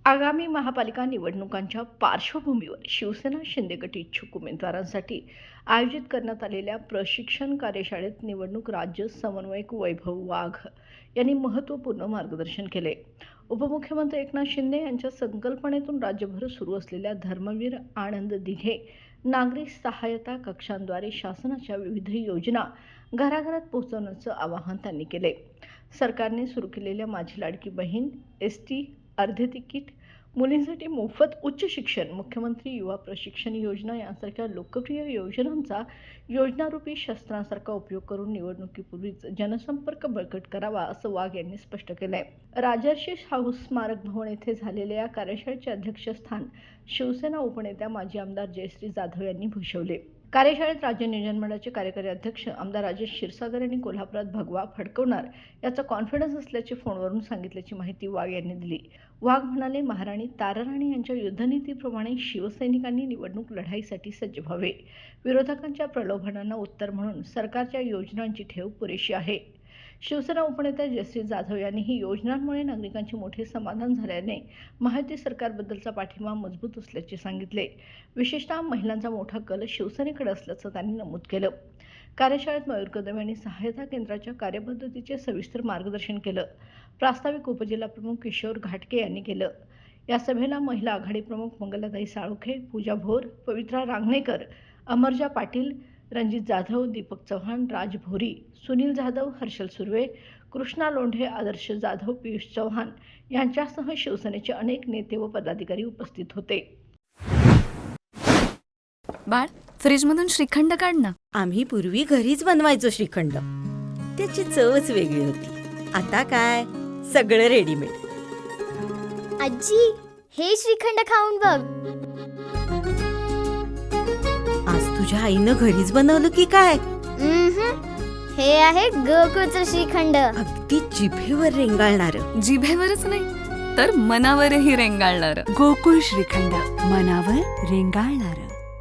आगामी महापालिका निवडणुकांच्या पार्श्वभूमीवर शिवसेना शिंदे गट इच्छुक उमेदवारांसाठी आयोजित करण्यात आलेल्या प्रशिक्षण कार्यशाळेत निवडणूक राज्य समन्वयक वैभव वाघ यांनी महत्त्वपूर्ण मार्गदर्शन केले. उपमुख्यमंत्री एकनाथ शिंदे यांच्या संकल्पनेतून राज्यभर सुरू असलेल्या धर्मवीर आनंद दिघे नागरी सहायता कक्षांद्वारे शासनाच्या विविध योजना घराघरात पोहोचवण्याचं आवाहन त्यांनी केले. सरकारने सुरू केलेल्या माझी लाडकी बहीण, एसटी अर्धे तिकीट, मुलींसाठी मोफत उच्च शिक्षण, मुख्यमंत्री युवा प्रशिक्षण योजना यांसारख्या लोकप्रिय योजनांचा योजनारूपी शस्त्रासारखा उपयोग करून निवडणुकीपूर्वीच जनसंपर्क बळकट करावा, असं वाघ यांनी स्पष्ट केलंय. राजर्षी शाहू स्मारक भवन येथे झालेल्या या कार्यशाळेचे अध्यक्षस्थान शिवसेना उपनेत्या माजी आमदार जयश्री जाधव यांनी भूषवले. कार्यशाळेत राज्य नियोजन मंडळाचे कार्यकारी अध्यक्ष आमदार राजेश क्षीरसागर यांनी कोल्हापुरात भगवा फडकवणार याचा कॉन्फिडन्स असल्याचे फोनवरून सांगितल्याची माहिती वाघ यांनी दिली. वाघ म्हणाले, महाराणी ताराराणी यांच्या युद्धनीतीप्रमाणे शिवसैनिकांनी निवडणूक लढाईसाठी सज्ज व्हावे. विरोधकांच्या प्रलोभनांना उत्तर म्हणून सरकारच्या योजनांची ठेव पुरेशी आहे. शिवसेना उपनेत्या जयश्री जाधव यांनी ही योजनांमुळे नागरिकांचे मोठे समाधान झाल्याने महायुती सरकारबद्दलचा पाठिंबा मजबूत असल्याचे सांगितले. विशेषतः महिलांचा मोठा कल शिवसेनेकडे असल्याचं त्यांनी नमूद केलं. कार्यशाळेत मयूर कदम यांनी सहायता केंद्राच्या कार्यपद्धतीचे सविस्तर मार्गदर्शन केलं. प्रास्ताविक उपजिल्हाप्रमुख किशोर घाटके यांनी केलं. या सभेला महिला आघाडी प्रमुख मंगलाताई साळुखे, पूजा भोर, पवित्रा रांगणेकर, अमरजा पाटील, रणजित जाधव, दीपक चव्हाण, राज भोरी, सुनील जाधव, हर्षल सुर्वे, कृष्णा लोंढे, आदर्श जाधव, पियुष चव्हाण यांच्यासह शिवसेनेचे अनेक नेते व पदाधिकारी उपस्थित होते. बाळ, फ्रीजमधून श्रीखंड काढ ना. आम्ही पूर्वी घरीच बनवायचो श्रीखंड. त्याची चवच वेगळी होती. आता काय सगळं रेडीमेड. आजी, हे श्रीखंड खाऊन बघ. आज तुझ्या आईनं घरीच बनवलं की काय? हे आहे गोकुळचं श्रीखंड. अगदी जिभेवर रेंगाळणार. जिभेवरच नाही तर मनावरही रेंगाळणार. गोकुळ श्रीखंड, मनावर रेंगाळणार.